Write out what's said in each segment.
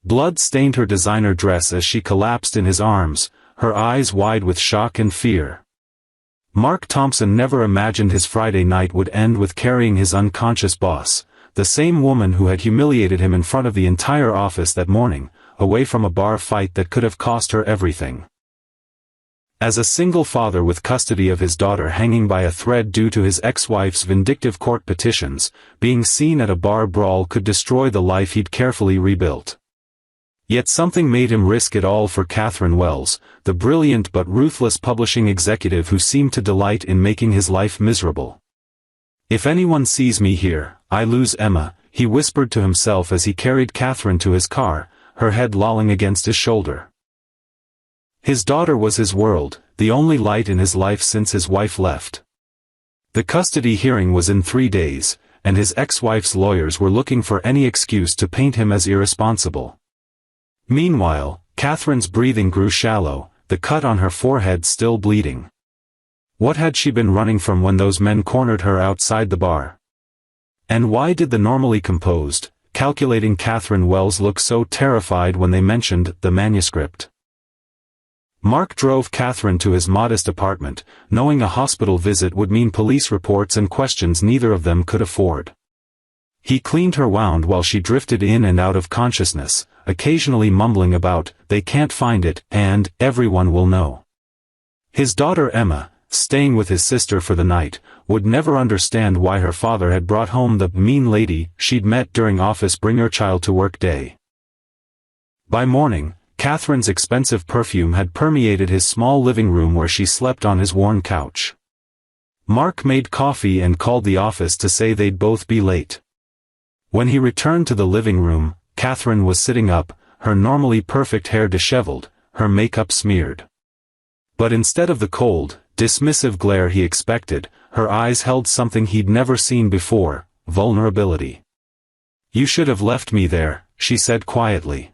Blood stained her designer dress as she collapsed in his arms, her eyes wide with shock and fear. Mark Thompson never imagined his Friday night would end with carrying his unconscious boss, the same woman who had humiliated him in front of the entire office that morning, away from a bar fight that could have cost her everything. As a single father with custody of his daughter hanging by a thread due to his ex-wife's vindictive court petitions, being seen at a bar brawl could destroy the life he'd carefully rebuilt. Yet something made him risk it all for Catherine Wells, the brilliant but ruthless publishing executive who seemed to delight in making his life miserable. "If anyone sees me here, I lose Emma," he whispered to himself as he carried Catherine to his car, her head lolling against his shoulder. His daughter was his world, the only light in his life since his wife left. The custody hearing was in 3 days, and his ex-wife's lawyers were looking for any excuse to paint him as irresponsible. Meanwhile, Catherine's breathing grew shallow, the cut on her forehead still bleeding. What had she been running from when those men cornered her outside the bar? And why did the normally composed, calculating Catherine Wells look so terrified when they mentioned the manuscript? Mark drove Catherine to his modest apartment, knowing a hospital visit would mean police reports and questions neither of them could afford. He cleaned her wound while she drifted in and out of consciousness, occasionally mumbling about, "They can't find it," and "everyone will know." His daughter Emma, staying with his sister for the night, would never understand why her father had brought home the mean lady she'd met during office bring-your-child-to-work day. By morning, Catherine's expensive perfume had permeated his small living room where she slept on his worn couch. Mark made coffee and called the office to say they'd both be late. When he returned to the living room, Catherine was sitting up, her normally perfect hair disheveled, her makeup smeared. But instead of the cold, dismissive glare he expected, her eyes held something he'd never seen before, vulnerability. "You should have left me there," she said quietly.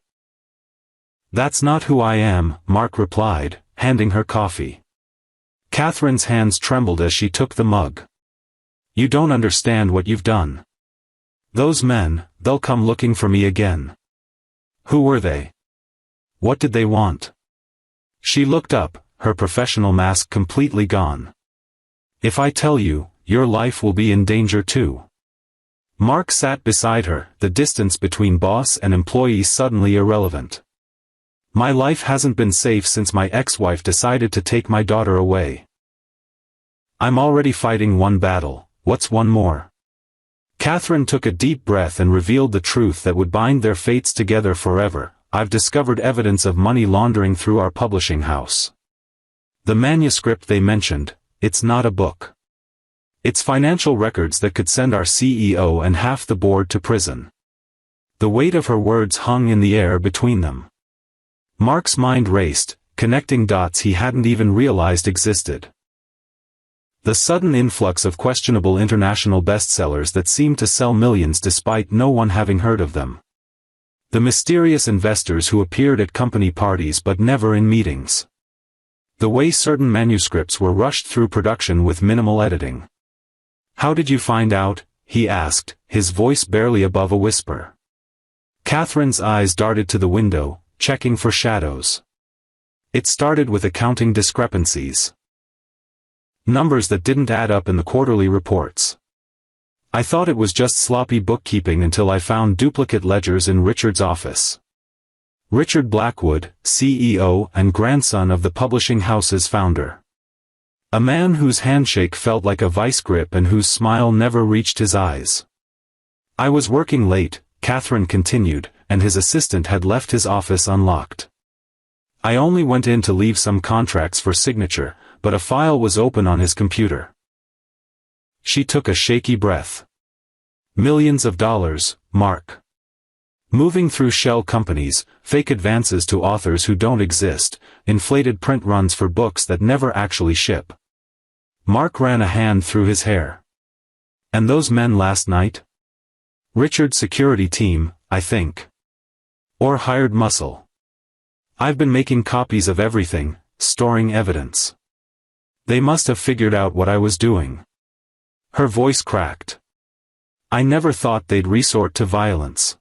"That's not who I am," Mark replied, handing her coffee. Catherine's hands trembled as she took the mug. "You don't understand what you've done. Those men, they'll come looking for me again." "Who were they? What did they want?" She looked up, her professional mask completely gone. "If I tell you, your life will be in danger too." Mark sat beside her, the distance between boss and employee suddenly irrelevant. "My life hasn't been safe since my ex-wife decided to take my daughter away. I'm already fighting one battle, what's one more?" Catherine took a deep breath and revealed the truth that would bind their fates together forever. "I've discovered evidence of money laundering through our publishing house. The manuscript they mentioned, it's not a book. It's financial records that could send our CEO and half the board to prison." The weight of her words hung in the air between them. Mark's mind raced, connecting dots he hadn't even realized existed. The sudden influx of questionable international bestsellers that seemed to sell millions despite no one having heard of them. The mysterious investors who appeared at company parties but never in meetings. The way certain manuscripts were rushed through production with minimal editing. "How did you find out?" he asked, his voice barely above a whisper. Catherine's eyes darted to the window, checking for shadows. "It started with accounting discrepancies. Numbers that didn't add up in the quarterly reports. I thought it was just sloppy bookkeeping until I found duplicate ledgers in Richard's office." Richard Blackwood, CEO and grandson of the publishing house's founder. A man whose handshake felt like a vice grip and whose smile never reached his eyes. "I was working late," Catherine continued, and his assistant had left his office unlocked. "I only went in to leave some contracts for signature, but a file was open on his computer." She took a shaky breath. "Millions of dollars, Mark. Moving through shell companies, fake advances to authors who don't exist, inflated print runs for books that never actually ship." Mark ran a hand through his hair. "And those men last night? Richard's security team, I think. Or hired muscle. I've been making copies of everything, storing evidence. They must have figured out what I was doing." Her voice cracked. "I never thought they'd resort to violence."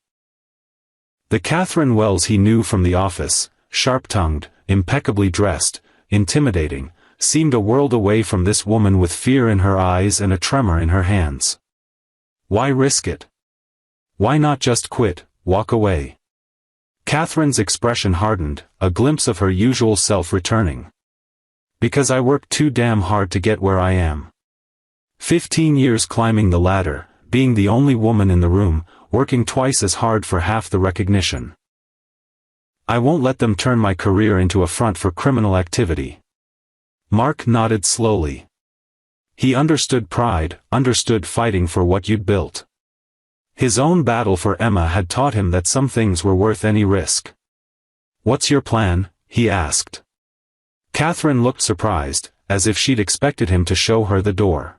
The Catherine Wells he knew from the office, sharp-tongued, impeccably dressed, intimidating, seemed a world away from this woman with fear in her eyes and a tremor in her hands. Why risk it? Why not just quit, walk away? Catherine's expression hardened, a glimpse of her usual self returning. Because I worked too damn hard to get where I am. 15 years climbing the ladder, being the only woman in the room, working twice as hard for half the recognition. I won't let them turn my career into a front for criminal activity. Mark nodded slowly. He understood pride, understood fighting for what you'd built. His own battle for Emma had taught him that some things were worth any risk. What's your plan? He asked. Catherine looked surprised, as if she'd expected him to show her the door.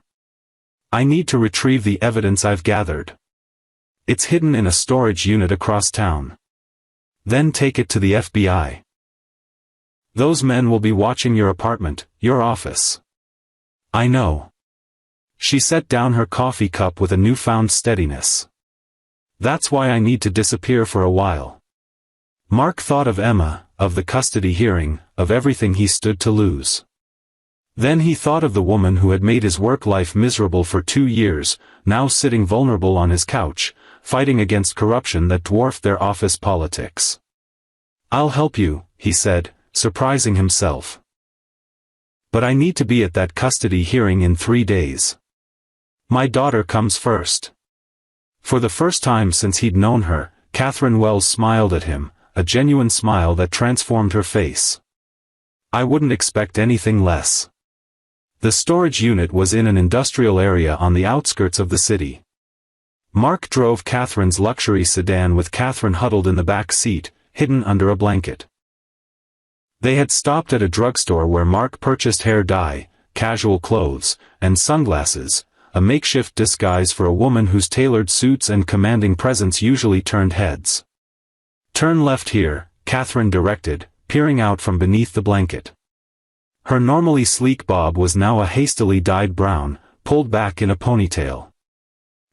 I need to retrieve the evidence I've gathered. It's hidden in a storage unit across town. Then take it to the FBI. Those men will be watching your apartment, your office. I know. She set down her coffee cup with a newfound steadiness. That's why I need to disappear for a while. Mark thought of Emma, of the custody hearing, of everything he stood to lose. Then he thought of the woman who had made his work life miserable for 2 years, now sitting vulnerable on his couch, fighting against corruption that dwarfed their office politics. I'll help you, he said, surprising himself. But I need to be at that custody hearing in 3 days. My daughter comes first. For the first time since he'd known her, Catherine Wells smiled at him, a genuine smile that transformed her face. I wouldn't expect anything less. The storage unit was in an industrial area on the outskirts of the city. Mark drove Catherine's luxury sedan with Catherine huddled in the back seat, hidden under a blanket. They had stopped at a drugstore where Mark purchased hair dye, casual clothes, and sunglasses, a makeshift disguise for a woman whose tailored suits and commanding presence usually turned heads. Turn left here, Catherine directed, peering out from beneath the blanket. Her normally sleek bob was now a hastily dyed brown, pulled back in a ponytail.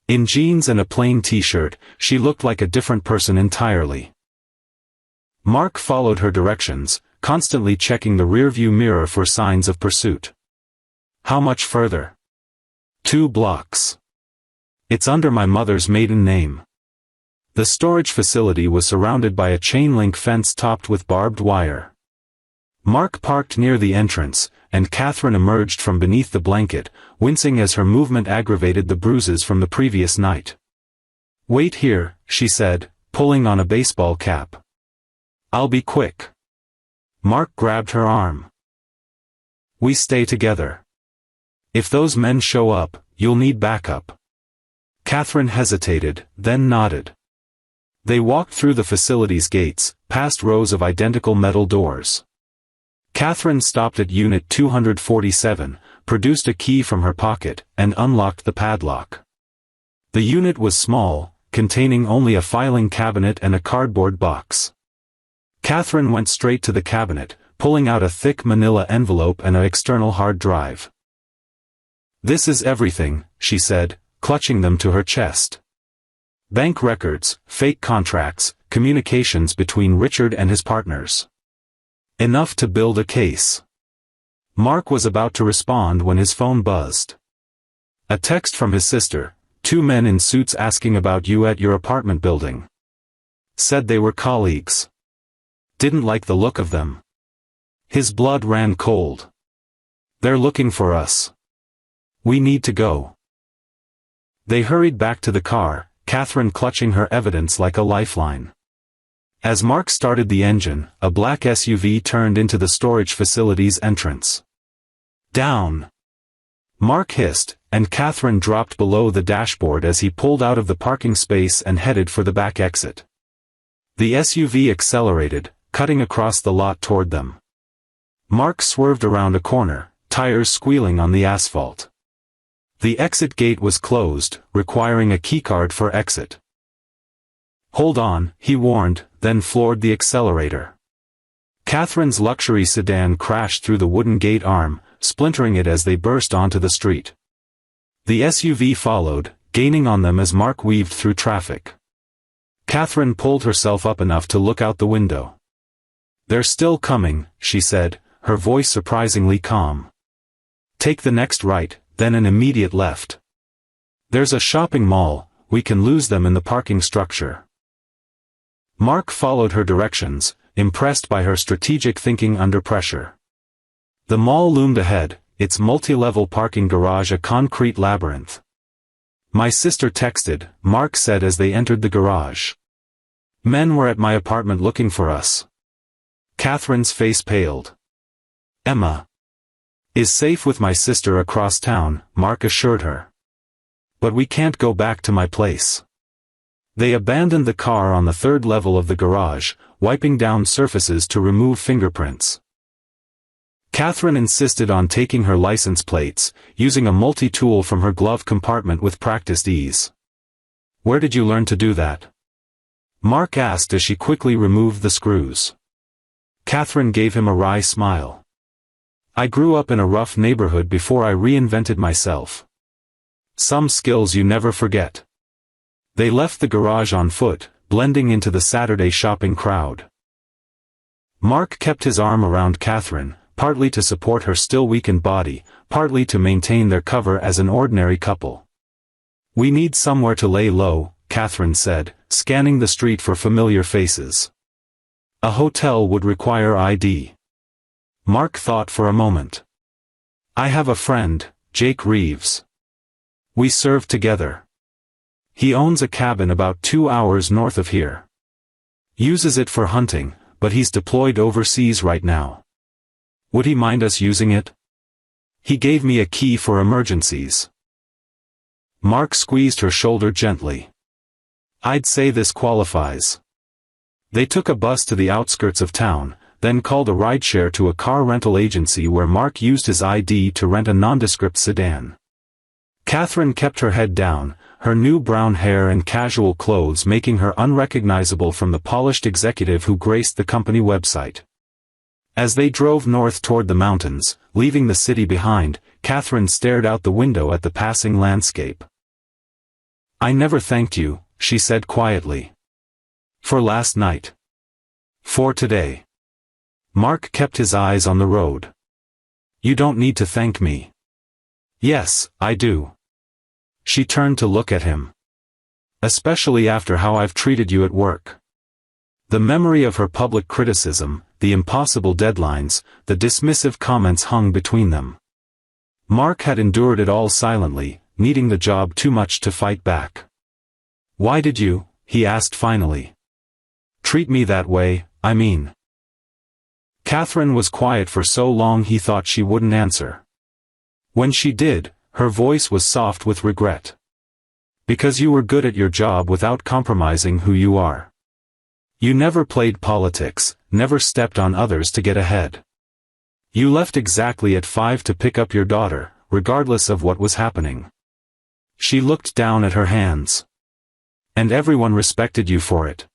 In jeans and a plain t-shirt, she looked like a different person entirely. Mark followed her directions, constantly checking the rearview mirror for signs of pursuit. How much further? 2 blocks. It's under my mother's maiden name. The storage facility was surrounded by a chain-link fence topped with barbed wire. Mark parked near the entrance, and Catherine emerged from beneath the blanket, wincing as her movement aggravated the bruises from the previous night. Wait here, she said, pulling on a baseball cap. I'll be quick. Mark grabbed her arm. We stay together. If those men show up, you'll need backup. Catherine hesitated, then nodded. They walked through the facility's gates, past rows of identical metal doors. Catherine stopped at Unit 247, produced a key from her pocket, and unlocked the padlock. The unit was small, containing only a filing cabinet and a cardboard box. Catherine went straight to the cabinet, pulling out a thick manila envelope and an external hard drive. This is everything, she said, clutching them to her chest. Bank records, fake contracts, communications between Richard and his partners. Enough to build a case. Mark was about to respond when his phone buzzed. A text from his sister, 2 men in suits asking about you at your apartment building. Said they were colleagues. Didn't like the look of them. His blood ran cold. They're looking for us. We need to go. They hurried back to the car, Catherine clutching her evidence like a lifeline. As Mark started the engine, a black SUV turned into the storage facility's entrance. Down! Mark hissed, and Catherine dropped below the dashboard as he pulled out of the parking space and headed for the back exit. The SUV accelerated, cutting across the lot toward them. Mark swerved around a corner, tires squealing on the asphalt. The exit gate was closed, requiring a keycard for exit. Hold on, he warned, then floored the accelerator. Catherine's luxury sedan crashed through the wooden gate arm, splintering it as they burst onto the street. The SUV followed, gaining on them as Mark weaved through traffic. Catherine pulled herself up enough to look out the window. "They're still coming," she said, her voice surprisingly calm. "Take the next right, then an immediate left. There's a shopping mall, we can lose them in the parking structure." Mark followed her directions, impressed by her strategic thinking under pressure. The mall loomed ahead, its multi-level parking garage a concrete labyrinth. "My sister texted," Mark said as they entered the garage. "Men were at my apartment looking for us." Catherine's face paled. "Emma is safe with my sister across town," Mark assured her. "But we can't go back to my place." They abandoned the car on the third level of the garage, wiping down surfaces to remove fingerprints. Catherine insisted on taking her license plates, using a multi-tool from her glove compartment with practiced ease. "Where did you learn to do that?" Mark asked as she quickly removed the screws. Catherine gave him a wry smile. "I grew up in a rough neighborhood before I reinvented myself. Some skills you never forget." They left the garage on foot, blending into the Saturday shopping crowd. Mark kept his arm around Catherine, partly to support her still weakened body, partly to maintain their cover as an ordinary couple. "We need somewhere to lay low," Catherine said, scanning the street for familiar faces. "A hotel would require ID." Mark thought for a moment. "I have a friend, Jake Reeves. We served together. He owns a cabin about 2 hours north of here. Uses it for hunting, but he's deployed overseas right now. Would he mind us using it? He gave me a key for emergencies." Mark squeezed her shoulder gently. "I'd say this qualifies." They took a bus to the outskirts of town, then called a rideshare to a car rental agency where Mark used his ID to rent a nondescript sedan. Catherine kept her head down, her new brown hair and casual clothes making her unrecognizable from the polished executive who graced the company website. As they drove north toward the mountains, leaving the city behind, Catherine stared out the window at the passing landscape. "I never thanked you," she said quietly. "For last night. For today." Mark kept his eyes on the road. "You don't need to thank me." "Yes, I do." She turned to look at him. "Especially after how I've treated you at work." The memory of her public criticism, the impossible deadlines, the dismissive comments hung between them. Mark had endured it all silently, needing the job too much to fight back. "Why did you," he asked finally, "treat me that way, I mean?" Catherine was quiet for so long he thought she wouldn't answer. When she did, her voice was soft with regret. "Because you were good at your job without compromising who you are. You never played politics, never stepped on others to get ahead. You left exactly at 5 to pick up your daughter, regardless of what was happening." She looked down at her hands. "And everyone respected you for it.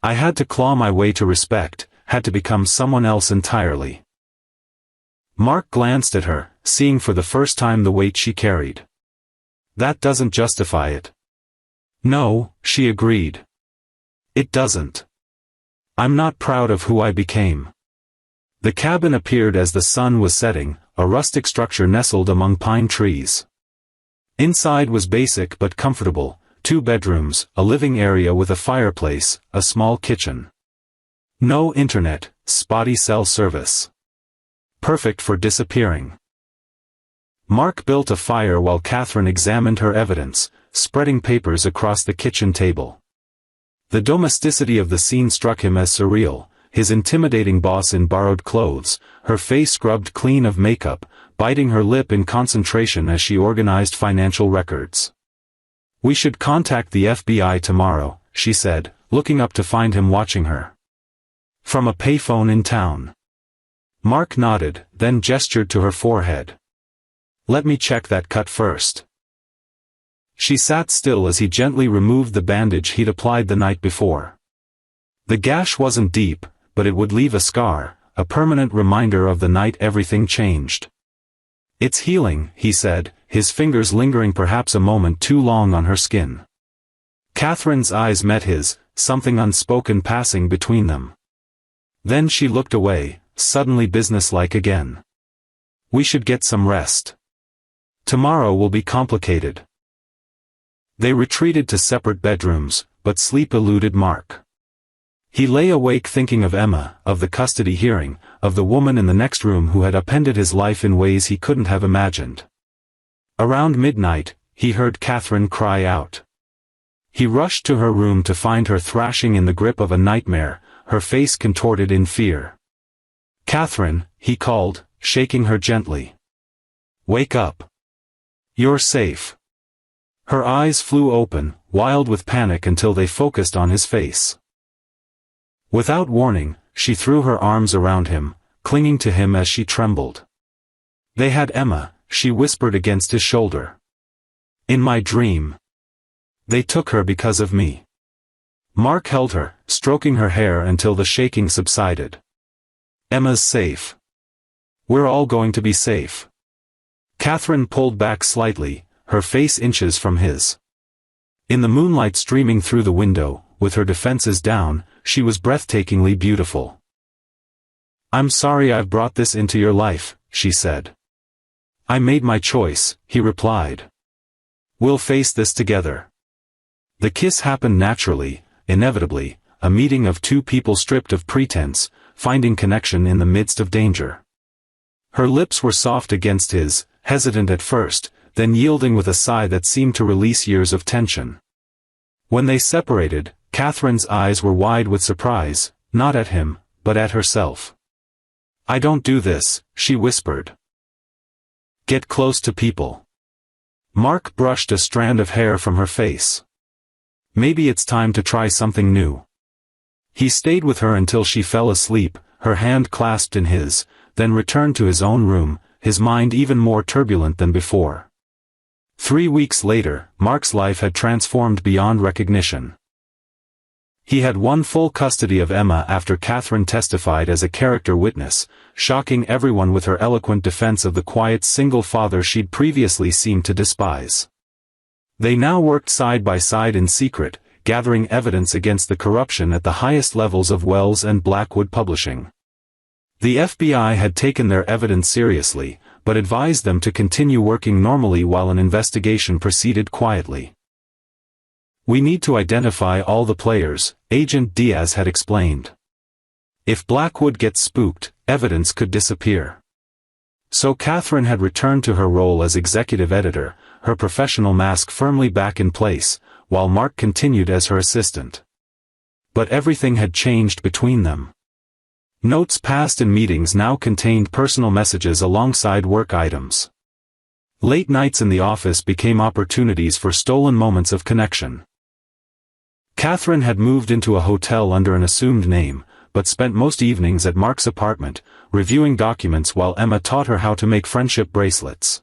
I had to claw my way to respect, had to become someone else entirely." Mark glanced at her, seeing for the first time the weight she carried. "That doesn't justify it." "No," she agreed. "It doesn't. I'm not proud of who I became." The cabin appeared as the sun was setting, a rustic structure nestled among pine trees. Inside was basic but comfortable, 2 bedrooms, a living area with a fireplace, a small kitchen. No internet, spotty cell service. Perfect for disappearing. Mark built a fire while Catherine examined her evidence, spreading papers across the kitchen table. The domesticity of the scene struck him as surreal, his intimidating boss in borrowed clothes, her face scrubbed clean of makeup, biting her lip in concentration as she organized financial records. "We should contact the FBI tomorrow," she said, looking up to find him watching her. "From a payphone in town." Mark nodded, then gestured to her forehead. "Let me check that cut first." She sat still as he gently removed the bandage he'd applied the night before. The gash wasn't deep, but it would leave a scar, a permanent reminder of the night everything changed. "It's healing," he said, his fingers lingering perhaps a moment too long on her skin. Catherine's eyes met his, something unspoken passing between them. Then she looked away, suddenly businesslike again. "We should get some rest. Tomorrow will be complicated." They retreated to separate bedrooms, but sleep eluded Mark. He lay awake thinking of Emma, of the custody hearing, of the woman in the next room who had upended his life in ways he couldn't have imagined. Around midnight, he heard Catherine cry out. He rushed to her room to find her thrashing in the grip of a nightmare, her face contorted in fear. "Catherine," he called, shaking her gently. "Wake up. You're safe." Her eyes flew open, wild with panic until they focused on his face. Without warning, she threw her arms around him, clinging to him as she trembled. "They had Emma," she whispered against his shoulder. "In my dream. They took her because of me." Mark held her, stroking her hair until the shaking subsided. "Emma's safe. We're all going to be safe." Catherine pulled back slightly, her face inches from his. In the moonlight streaming through the window, with her defenses down, she was breathtakingly beautiful. "I'm sorry I've brought this into your life," she said. "I made my choice," he replied. "We'll face this together." The kiss happened naturally, inevitably, a meeting of two people stripped of pretense, finding connection in the midst of danger. Her lips were soft against his, hesitant at first, then yielding with a sigh that seemed to release years of tension. When they separated, Catherine's eyes were wide with surprise, not at him, but at herself. "I don't do this," she whispered. "Get close to people." Mark brushed a strand of hair from her face. "Maybe it's time to try something new." He stayed with her until she fell asleep, her hand clasped in his, then returned to his own room, his mind even more turbulent than before. 3 weeks later, Mark's life had transformed beyond recognition. He had won full custody of Emma after Catherine testified as a character witness, shocking everyone with her eloquent defense of the quiet single father she'd previously seemed to despise. They now worked side by side in secret, gathering evidence against the corruption at the highest levels of Wells and Blackwood Publishing. The FBI had taken their evidence seriously, but advised them to continue working normally while an investigation proceeded quietly. "We need to identify all the players," Agent Diaz had explained. "If Blackwood gets spooked, evidence could disappear." So Catherine had returned to her role as executive editor, her professional mask firmly back in place, while Mark continued as her assistant. But everything had changed between them. Notes passed in meetings now contained personal messages alongside work items. Late nights in the office became opportunities for stolen moments of connection. Catherine had moved into a hotel under an assumed name, but spent most evenings at Mark's apartment, reviewing documents while Emma taught her how to make friendship bracelets.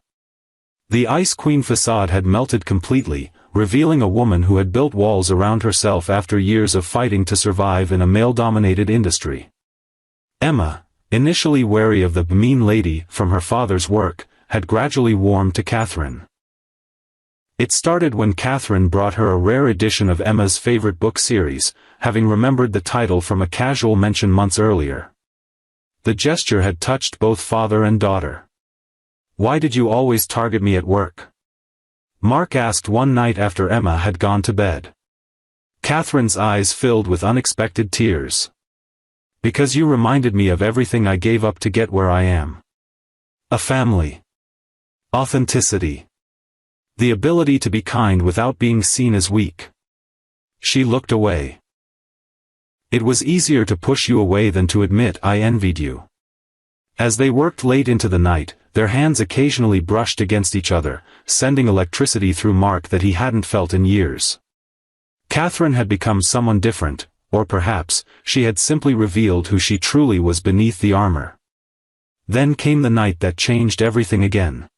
The Ice Queen facade had melted completely, revealing a woman who had built walls around herself after years of fighting to survive in a male-dominated industry. Emma, initially wary of the mean lady from her father's work, had gradually warmed to Catherine. It started when Catherine brought her a rare edition of Emma's favorite book series, having remembered the title from a casual mention months earlier. The gesture had touched both father and daughter. "Why did you always target me at work?" Mark asked one night after Emma had gone to bed. Catherine's eyes filled with unexpected tears. "Because you reminded me of everything I gave up to get where I am. A family. Authenticity. The ability to be kind without being seen as weak." She looked away. "It was easier to push you away than to admit I envied you." As they worked late into the night, their hands occasionally brushed against each other, sending electricity through Mark that he hadn't felt in years. Catherine had become someone different, or perhaps, she had simply revealed who she truly was beneath the armor. Then came the night that changed everything again.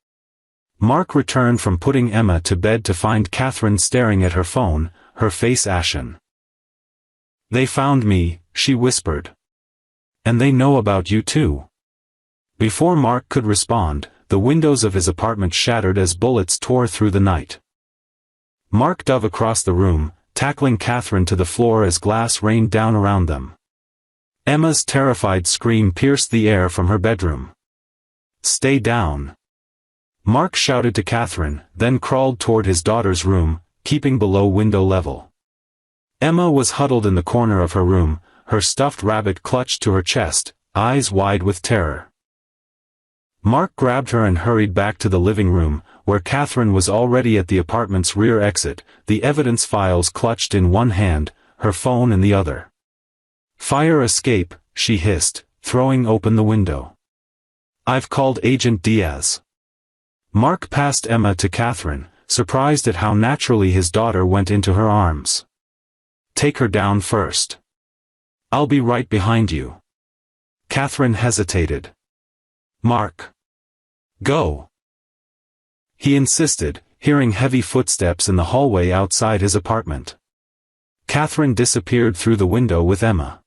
Mark returned from putting Emma to bed to find Catherine staring at her phone, her face ashen. "They found me," she whispered. "And they know about you too." Before Mark could respond, the windows of his apartment shattered as bullets tore through the night. Mark dove across the room, tackling Catherine to the floor as glass rained down around them. Emma's terrified scream pierced the air from her bedroom. "Stay down!" Mark shouted to Catherine, then crawled toward his daughter's room, keeping below window level. Emma was huddled in the corner of her room, her stuffed rabbit clutched to her chest, eyes wide with terror. Mark grabbed her and hurried back to the living room, where Catherine was already at the apartment's rear exit, the evidence files clutched in one hand, her phone in the other. "Fire escape," she hissed, throwing open the window. "I've called Agent Diaz." Mark passed Emma to Catherine, surprised at how naturally his daughter went into her arms. "Take her down first. I'll be right behind you." Catherine hesitated. "Mark. Go." He insisted, hearing heavy footsteps in the hallway outside his apartment. Catherine disappeared through the window with Emma.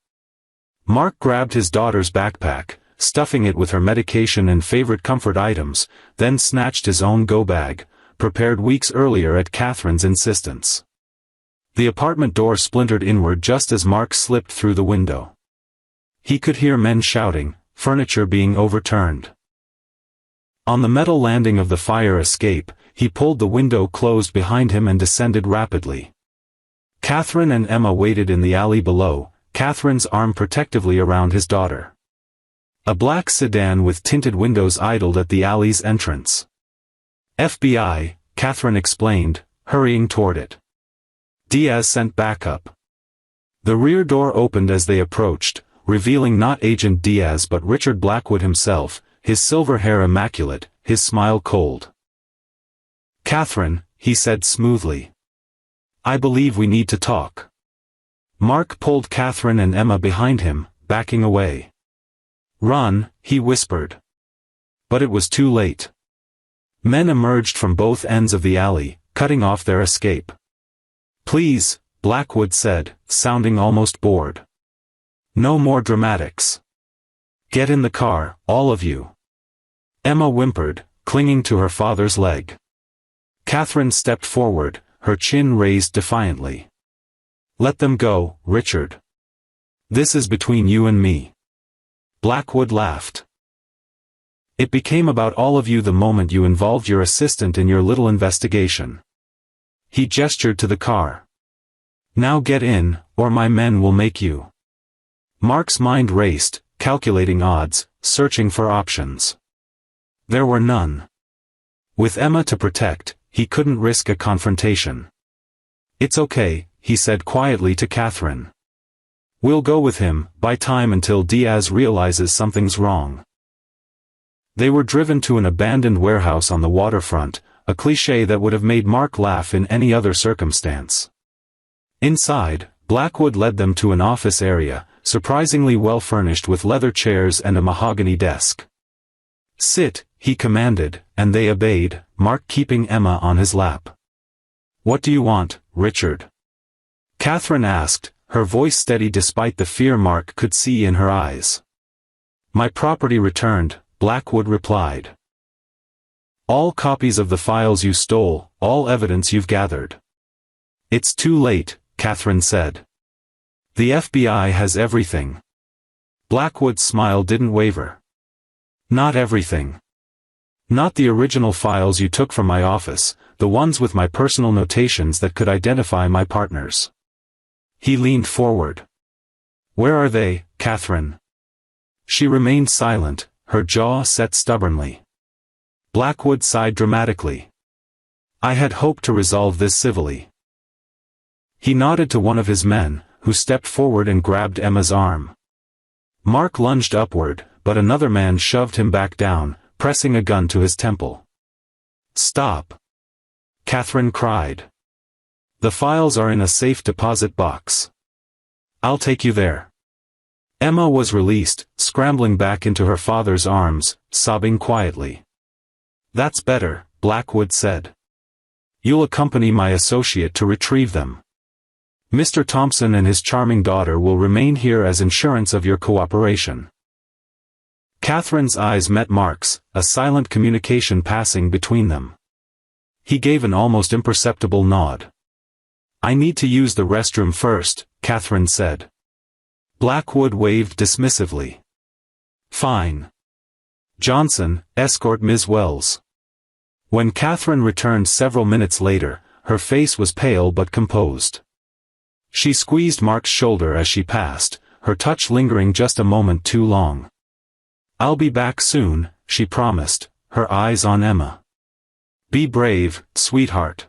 Mark grabbed his daughter's backpack, stuffing it with her medication and favorite comfort items, then snatched his own go-bag, prepared weeks earlier at Catherine's insistence. The apartment door splintered inward just as Mark slipped through the window. He could hear men shouting, furniture being overturned. On the metal landing of the fire escape, he pulled the window closed behind him and descended rapidly. Catherine and Emma waited in the alley below, Catherine's arm protectively around his daughter. A black sedan with tinted windows idled at the alley's entrance. "FBI," Catherine explained, hurrying toward it. "Diaz sent backup." The rear door opened as they approached, revealing not Agent Diaz but Richard Blackwood himself, his silver hair immaculate, his smile cold. "Catherine," he said smoothly. "I believe we need to talk." Mark pulled Catherine and Emma behind him, backing away. "Run," he whispered. But it was too late. Men emerged from both ends of the alley, cutting off their escape. "Please," Blackwood said, sounding almost bored. "No more dramatics. Get in the car, all of you." Emma whimpered, clinging to her father's leg. Catherine stepped forward, her chin raised defiantly. "Let them go, Richard. This is between you and me." Blackwood laughed. "It became about all of you the moment you involved your assistant in your little investigation." He gestured to the car. "Now get in, or my men will make you." Mark's mind raced, calculating odds, searching for options. There were none. With Emma to protect, he couldn't risk a confrontation. "It's okay," he said quietly to Catherine. "We'll go with him, buy time until Diaz realizes something's wrong." They were driven to an abandoned warehouse on the waterfront, a cliché that would have made Mark laugh in any other circumstance. Inside, Blackwood led them to an office area, surprisingly well furnished with leather chairs and a mahogany desk. "Sit," he commanded, and they obeyed, Mark keeping Emma on his lap. "What do you want, Richard?" Catherine asked, her voice steady despite the fear Mark could see in her eyes. "My property returned," Blackwood replied. "All copies of the files you stole, all evidence you've gathered." "It's too late," Catherine said. "The FBI has everything." Blackwood's smile didn't waver. "Not everything. Not the original files you took from my office, the ones with my personal notations that could identify my partners." He leaned forward. "Where are they, Catherine?" She remained silent, her jaw set stubbornly. Blackwood sighed dramatically. "I had hoped to resolve this civilly." He nodded to one of his men, who stepped forward and grabbed Emma's arm. Mark lunged upward, but another man shoved him back down, pressing a gun to his temple. "Stop!" Catherine cried. "The files are in a safe deposit box. I'll take you there." Emma was released, scrambling back into her father's arms, sobbing quietly. "That's better," Blackwood said. "You'll accompany my associate to retrieve them. Mr. Thompson and his charming daughter will remain here as insurance of your cooperation." Catherine's eyes met Mark's, a silent communication passing between them. He gave an almost imperceptible nod. "I need to use the restroom first," Catherine said. Blackwood waved dismissively. "Fine. Johnson, escort Ms. Wells." When Catherine returned several minutes later, her face was pale but composed. She squeezed Mark's shoulder as she passed, her touch lingering just a moment too long. "I'll be back soon," she promised, her eyes on Emma. "Be brave, sweetheart."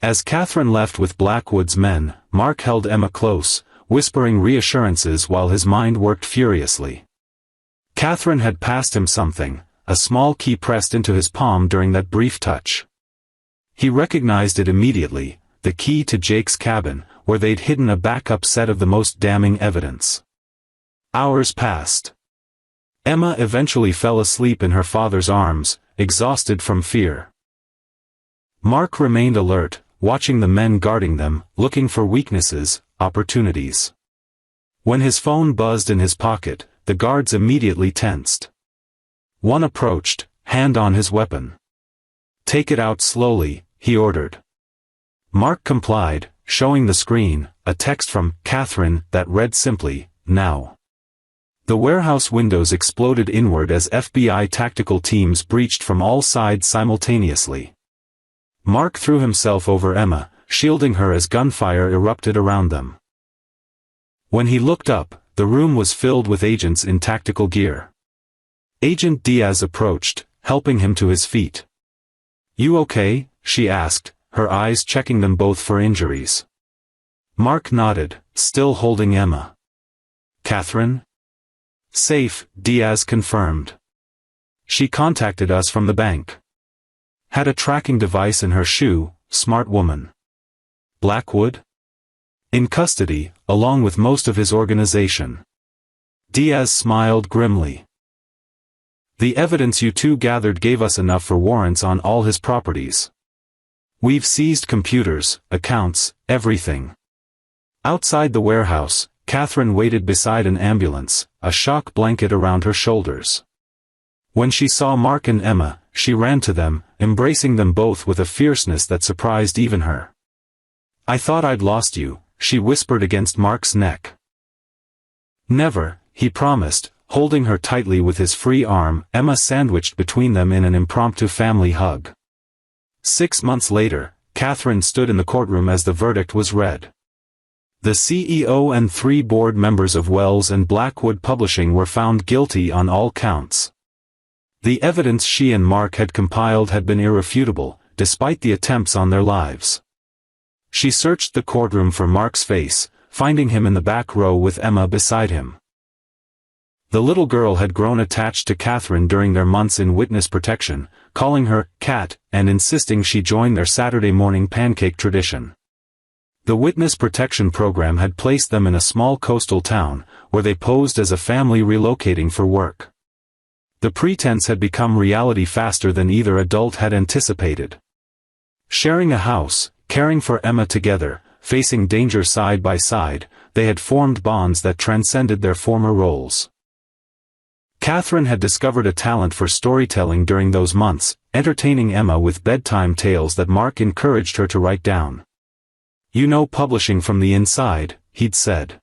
As Catherine left with Blackwood's men, Mark held Emma close, whispering reassurances while his mind worked furiously. Catherine had passed him something, a small key pressed into his palm during that brief touch. He recognized it immediately, the key to Jake's cabin, where they'd hidden a backup set of the most damning evidence. Hours passed. Emma eventually fell asleep in her father's arms, exhausted from fear. Mark remained alert, watching the men guarding them, looking for weaknesses, opportunities. When his phone buzzed in his pocket, the guards immediately tensed. One approached, hand on his weapon. "Take it out slowly," he ordered. Mark complied, showing the screen, a text from Catherine that read simply, "Now." The warehouse windows exploded inward as FBI tactical teams breached from all sides simultaneously. Mark threw himself over Emma, shielding her as gunfire erupted around them. When he looked up, the room was filled with agents in tactical gear. Agent Diaz approached, helping him to his feet. "You okay?" she asked, her eyes checking them both for injuries. Mark nodded, still holding Emma. "Catherine?" "Safe," Diaz confirmed. "She contacted us from the bank. Had a tracking device in her shoe, smart woman." "Blackwood?" "In custody, along with most of his organization." Diaz smiled grimly. "The evidence you two gathered gave us enough for warrants on all his properties. We've seized computers, accounts, everything." Outside the warehouse, Catherine waited beside an ambulance, a shock blanket around her shoulders. When she saw Mark and Emma, she ran to them, embracing them both with a fierceness that surprised even her. "I thought I'd lost you," she whispered against Mark's neck. "Never," he promised, holding her tightly with his free arm, Emma sandwiched between them in an impromptu family hug. 6 months later, Catherine stood in the courtroom as the verdict was read. The CEO and 3 board members of Wells and Blackwood Publishing were found guilty on all counts. The evidence she and Mark had compiled had been irrefutable, despite the attempts on their lives. She searched the courtroom for Mark's face, finding him in the back row with Emma beside him. The little girl had grown attached to Catherine during their months in witness protection, calling her Cat, and insisting she join their Saturday morning pancake tradition. The witness protection program had placed them in a small coastal town, where they posed as a family relocating for work. The pretense had become reality faster than either adult had anticipated. Sharing a house, caring for Emma together, facing danger side by side, they had formed bonds that transcended their former roles. Catherine had discovered a talent for storytelling during those months, entertaining Emma with bedtime tales that Mark encouraged her to write down. "You know publishing from the inside," he'd said.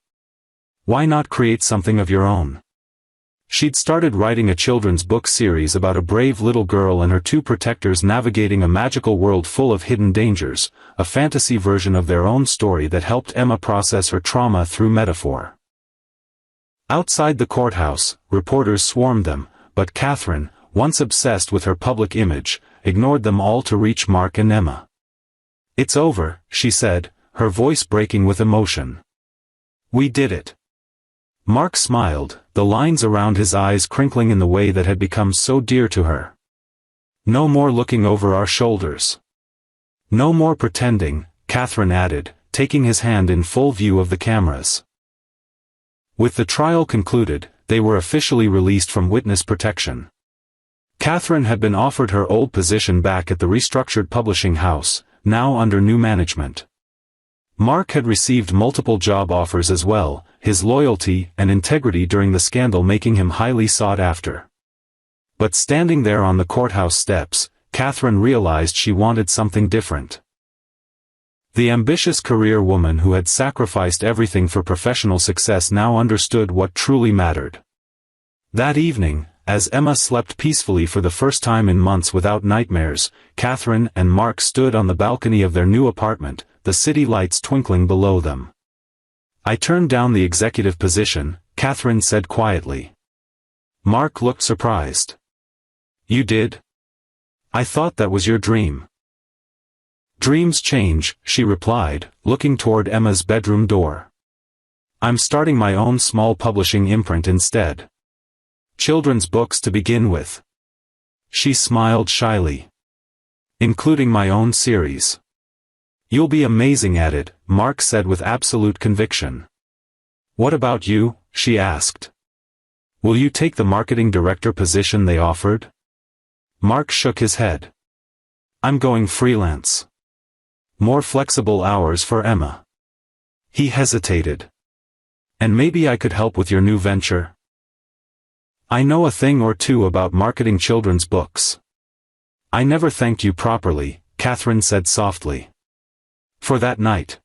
"Why not create something of your own?" She'd started writing a children's book series about a brave little girl and her 2 protectors navigating a magical world full of hidden dangers, a fantasy version of their own story that helped Emma process her trauma through metaphor. Outside the courthouse, reporters swarmed them, but Catherine, once obsessed with her public image, ignored them all to reach Mark and Emma. "It's over," she said, her voice breaking with emotion. "We did it." Mark smiled, the lines around his eyes crinkling in the way that had become so dear to her. "No more looking over our shoulders. No more pretending," Catherine added, taking his hand in full view of the cameras. With the trial concluded, they were officially released from witness protection. Catherine had been offered her old position back at the restructured publishing house, now under new management. Mark had received multiple job offers as well, his loyalty and integrity during the scandal making him highly sought after. But standing there on the courthouse steps, Catherine realized she wanted something different. The ambitious career woman who had sacrificed everything for professional success now understood what truly mattered. That evening, as Emma slept peacefully for the first time in months without nightmares, Catherine and Mark stood on the balcony of their new apartment, the city lights twinkling below them. "I turned down the executive position," Catherine said quietly. Mark looked surprised. "You did? I thought that was your dream." "Dreams change," she replied, looking toward Emma's bedroom door. "I'm starting my own small publishing imprint instead. Children's books to begin with." She smiled shyly. "Including my own series." "You'll be amazing at it," Mark said with absolute conviction. "What about you?" she asked. "Will you take the marketing director position they offered?" Mark shook his head. "I'm going freelance. More flexible hours for Emma." He hesitated. "And maybe I could help with your new venture?" "I know a thing or two about marketing children's books." "I never thanked you properly," Catherine said softly. "For that night.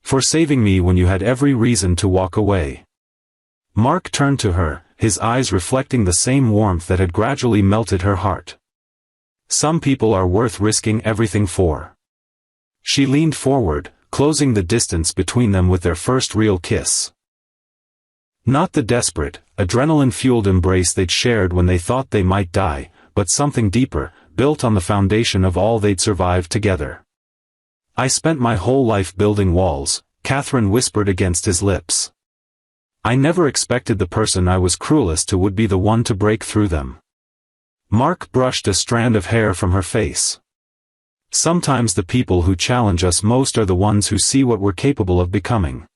For saving me when you had every reason to walk away." Mark turned to her, his eyes reflecting the same warmth that had gradually melted her heart. "Some people are worth risking everything for." She leaned forward, closing the distance between them with their first real kiss. Not the desperate, adrenaline-fueled embrace they'd shared when they thought they might die, but something deeper, built on the foundation of all they'd survived together. "I spent my whole life building walls," Catherine whispered against his lips. "I never expected the person I was cruelest to would be the one to break through them." Mark brushed a strand of hair from her face. "Sometimes the people who challenge us most are the ones who see what we're capable of becoming."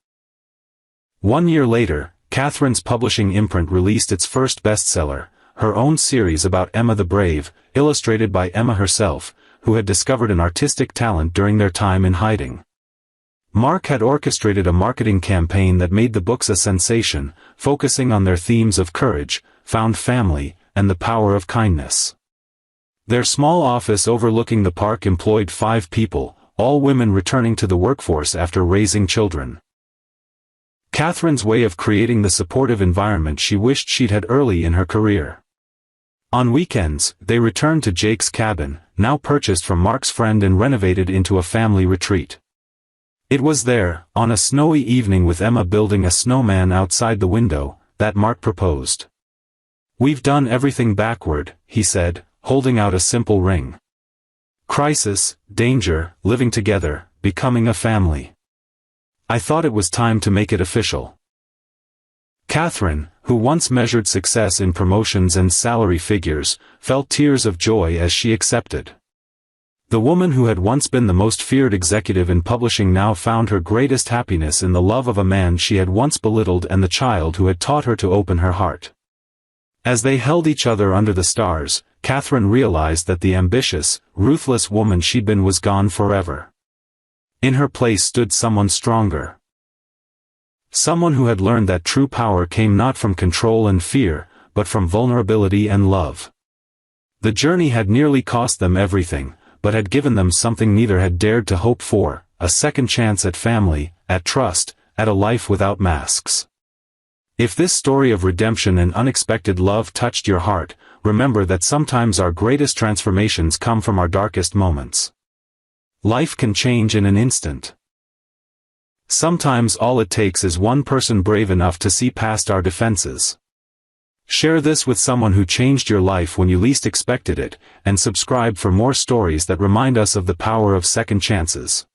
1 year later, Catherine's publishing imprint released its first bestseller, her own series about Emma the Brave, illustrated by Emma herself, who had discovered an artistic talent during their time in hiding. Mark had orchestrated a marketing campaign that made the books a sensation, focusing on their themes of courage, found family, and the power of kindness. Their small office overlooking the park employed 5 people, all women returning to the workforce after raising children. Catherine's way of creating the supportive environment she wished she'd had early in her career. On weekends, they returned to Jake's cabin, now purchased from Mark's friend and renovated into a family retreat. It was there, on a snowy evening with Emma building a snowman outside the window, that Mark proposed. "We've done everything backward," he said, holding out a simple ring. "Crisis, danger, living together, becoming a family. I thought it was time to make it official." Catherine, who once measured success in promotions and salary figures, felt tears of joy as she accepted. The woman who had once been the most feared executive in publishing now found her greatest happiness in the love of a man she had once belittled and the child who had taught her to open her heart. As they held each other under the stars, Catherine realized that the ambitious, ruthless woman she'd been was gone forever. In her place stood someone stronger. Someone who had learned that true power came not from control and fear, but from vulnerability and love. The journey had nearly cost them everything, but had given them something neither had dared to hope for, a second chance at family, at trust, at a life without masks. If this story of redemption and unexpected love touched your heart, remember that sometimes our greatest transformations come from our darkest moments. Life can change in an instant. Sometimes all it takes is one person brave enough to see past our defenses. Share this with someone who changed your life when you least expected it, and subscribe for more stories that remind us of the power of second chances.